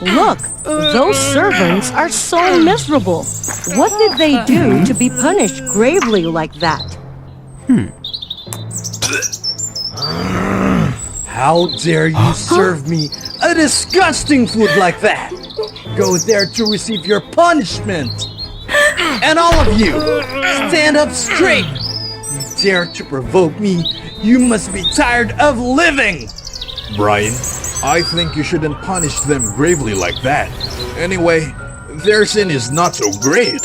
Look, those servants are so miserable. What did they do to be punished gravely like that? How dare you serve me a disgusting food like that? Go there to receive your punishment. And all of you, stand up straight. You dare to provoke me, you must be tired of living. Brian, I think you shouldn't punish them gravely like that. Anyway, their sin is not so great.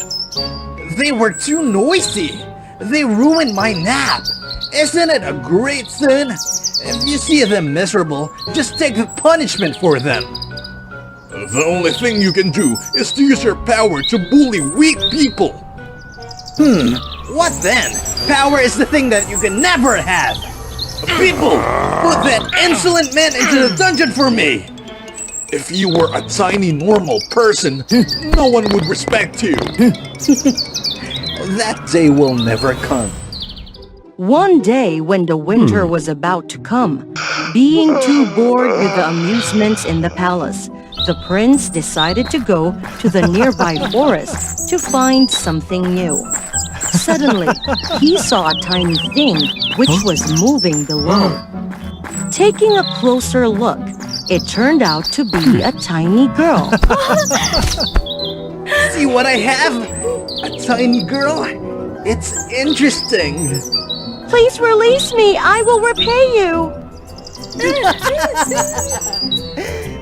They were too noisy. They ruined my nap. Isn't it a great sin? If you see them miserable, just take the punishment for them. The only thing you can do is to use your power to bully weak people. What then? Power is the thing that you can never have. People, put that insolent man into the dungeon for me. If you were a tiny normal person, no one would respect you. That day will never come. One day when the winter was about to come, being too bored with the amusements in the palace, the prince decided to go to the nearby forest to find something new. Suddenly, he saw a tiny thing which was moving below. Taking a closer look, it turned out to be a tiny girl. See what I have? A tiny girl? It's interesting. Please release me, I will repay you.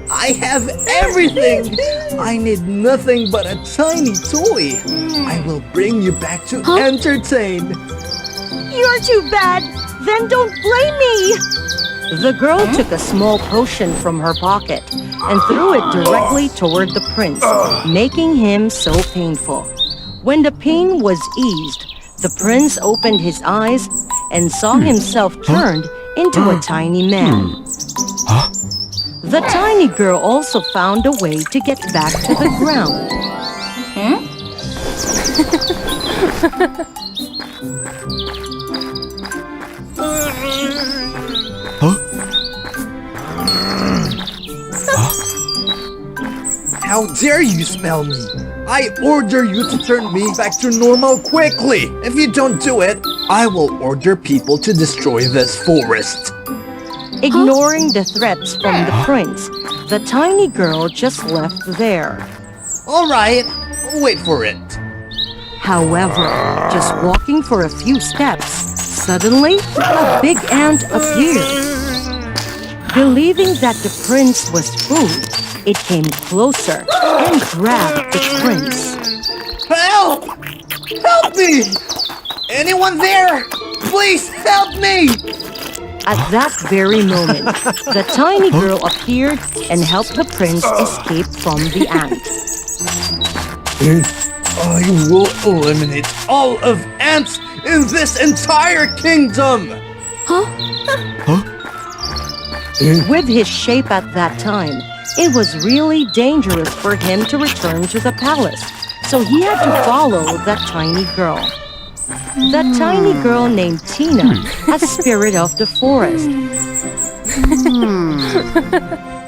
I have everything. I need nothing but a tiny toy. I will bring you back to entertain. You're too bad, then don't blame me. The girl took a small potion from her pocket and threw it directly toward the prince, making him so painful. When the pain was eased, the prince opened his eyes and saw himself turned into a tiny man. The tiny girl also found a way to get back to the ground. How dare you smell me? I order you to turn me back to normal quickly. If you don't do it, I will order people to destroy this forest. Ignoring the threats from the prince, the tiny girl just left there. All right, wait for it. However, just walking for a few steps, suddenly a big ant appeared. Believing that the prince was food, it came closer and grabbed the prince. Help! Help me! Anyone there? Please help me! At that very moment, the tiny girl appeared and helped the prince escape from the ant. I will eliminate all of ants in this entire kingdom! With his shape at that time, it was really dangerous for him to return to the palace, so he had to follow that tiny girl. That tiny girl named Tina, a spirit of the forest.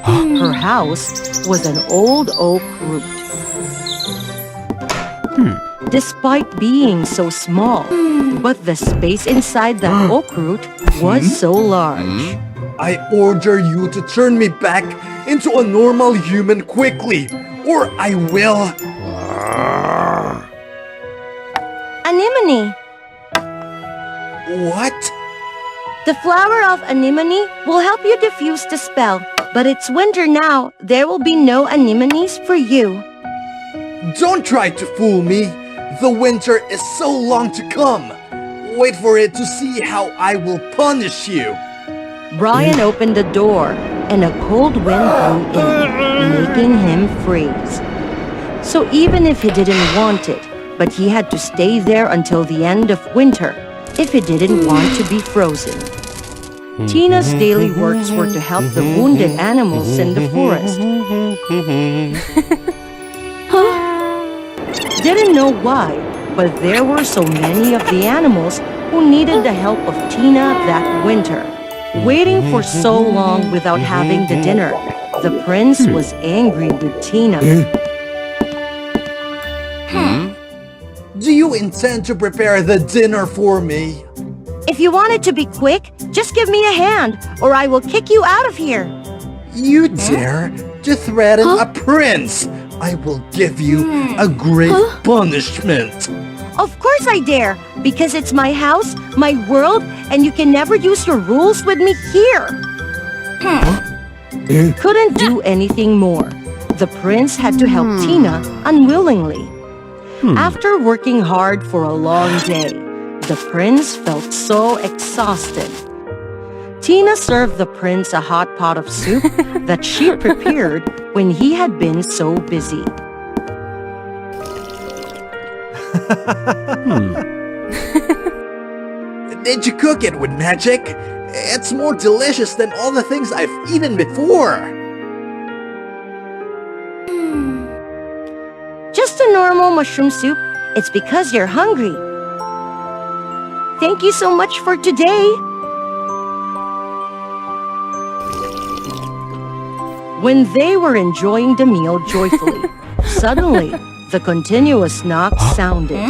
Her house was an old oak root. Despite being so small, but the space inside that oak root was so large. I order you to turn me back into a normal human quickly, or I will... Anemone. What? The flower of anemone will help you diffuse the spell, but it's winter now. There will be no anemones for you. Don't try to fool me. The winter is so long to come. Wait for it to see how I will punish you. Brian opened the door, and a cold wind blew in, making him freeze. So even if he didn't want it, but he had to stay there until the end of winter, if he didn't want to be frozen. Tina's daily works were to help the wounded animals in the forest. Didn't know why, but there were so many of the animals who needed the help of Tina that winter. Waiting for so long without having the dinner, the prince was angry with Tina. Do you intend to prepare the dinner for me? If you want it to be quick, just give me a hand, or I will kick you out of here. You dare to threaten a prince? I will give you a great punishment. Of course I dare, because it's my house, my world, and you can never use your rules with me here. Couldn't do anything more. The prince had to help Tina unwillingly. After working hard for a long day, the prince felt so exhausted. Tina served the prince a hot pot of soup that she prepared when he had been so busy. Did you cook it with magic? It's more delicious than all the things I've eaten before. Just a normal mushroom soup. It's because you're hungry. Thank you so much for today. When they were enjoying the meal joyfully, suddenly the continuous knock sounded.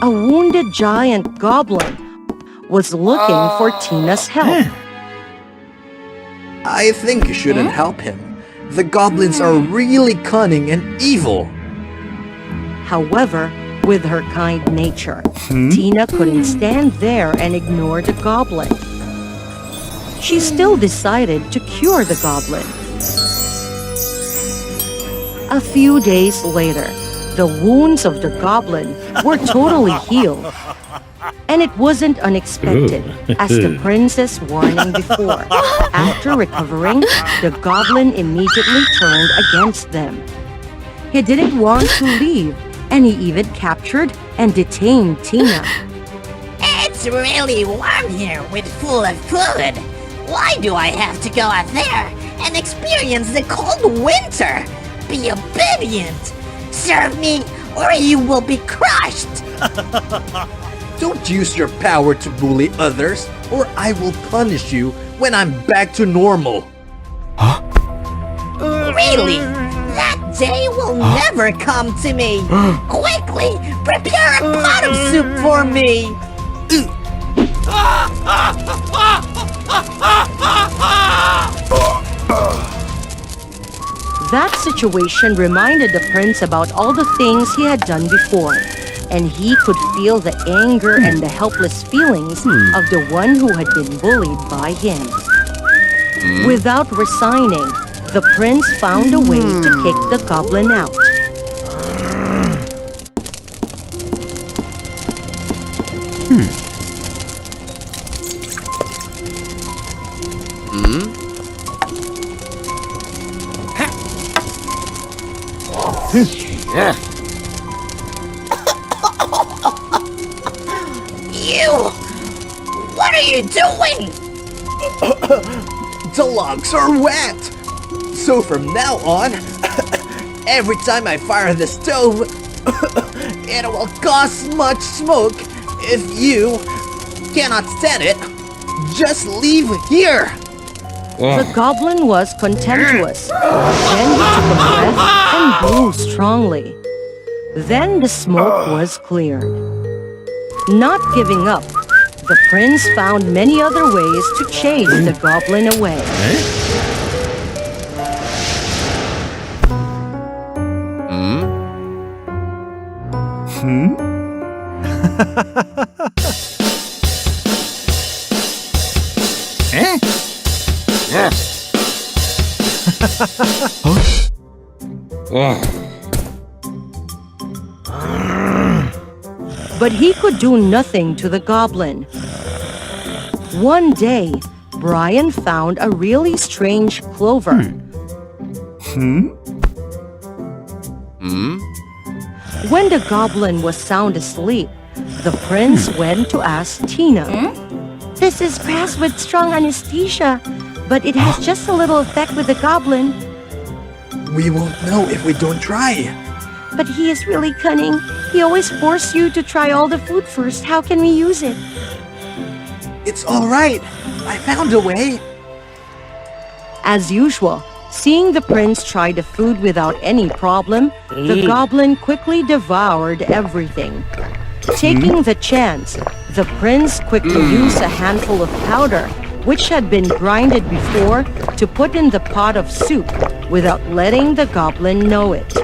A wounded giant goblin was looking for Tina's help. I think you shouldn't help him. The goblins are really cunning and evil. However, with her kind nature, Tina couldn't stand there and ignore the goblin. She still decided to cure the goblin. A few days later, the wounds of the goblin were totally healed. And it wasn't unexpected, as the princess warning before. After recovering, the goblin immediately turned against them. He didn't want to leave, and he even captured and detained Tina. It's really warm here with full of food. Why do I have to go out there and experience the cold winter? Be obedient. Serve me or you will be crushed. Don't use your power to bully others, or I will punish you when I'm back to normal. Really? That day will never come to me. Quickly, prepare a pot of soup for me. That situation reminded the prince about all the things he had done before, and he could feel the anger and the helpless feelings of the one who had been bullied by him. Without resigning, the prince found a way to kick the goblin out. You! What are you doing? The logs are wet! So from now on, every time I fire the stove, it will cause much smoke. If you cannot stand it, just leave here! The goblin was contemptuous. Then he took a breath and blew strongly. Then the smoke was cleared. Not giving up, the prince found many other ways to chase the goblin away. But he could do nothing to the goblin. One day, Brian found a really strange clover. When the goblin was sound asleep, the prince went to ask Tina. This is grass with strong anesthesia, but it has just a little effect with the goblin. We won't know if we don't try. But he is really cunning. He always forces you to try all the food first. How can we use it? It's all right. I found a way. As usual, seeing the prince try the food without any problem, the goblin quickly devoured everything. Taking the chance, the prince quickly used a handful of powder, which had been grinded before, to put in the pot of soup without letting the goblin know it.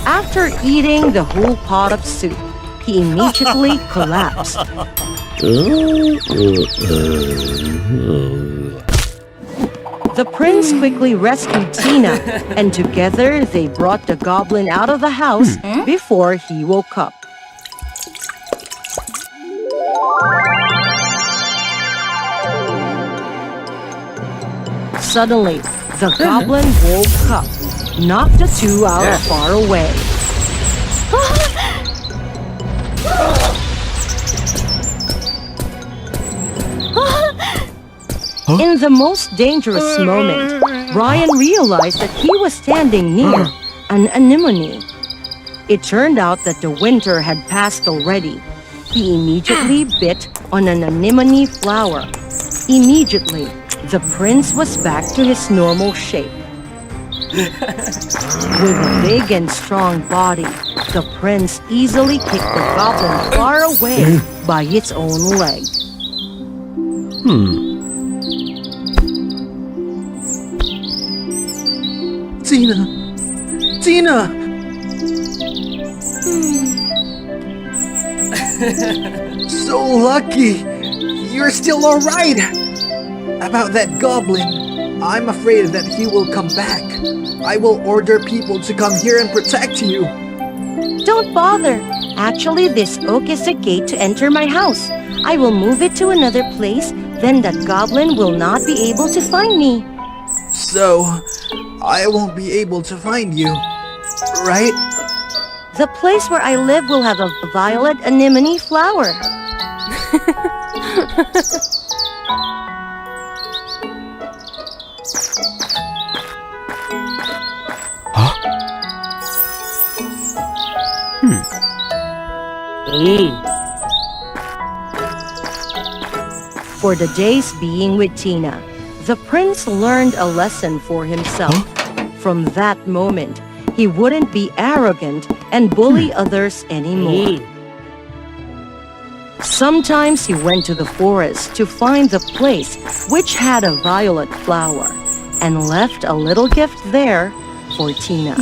After eating the whole pot of soup, he immediately collapsed. The prince quickly rescued Tina, and together they brought the goblin out of the house before he woke up. Suddenly, the goblin woke up, knocked the two out far away. In the most dangerous moment, Ryan realized that he was standing near an anemone. It turned out that the winter had passed already. He immediately bit on an anemone flower. Immediately, the prince was back to his normal shape. With a big and strong body, the prince easily kicked the goblin far away by its own leg. Tina! Tina! So lucky! You're still alright! About that goblin, I'm afraid that he will come back. I will order people to come here and protect you. Don't bother. Actually, this oak is a gate to enter my house. I will move it to another place, then that goblin will not be able to find me. So, I won't be able to find you, right? The place where I live will have a violet anemone flower. For the days being with Tina, the prince learned a lesson for himself. From that moment, he wouldn't be arrogant and bully others anymore. Sometimes he went to the forest to find the place which had a violet flower and left a little gift there for Tina.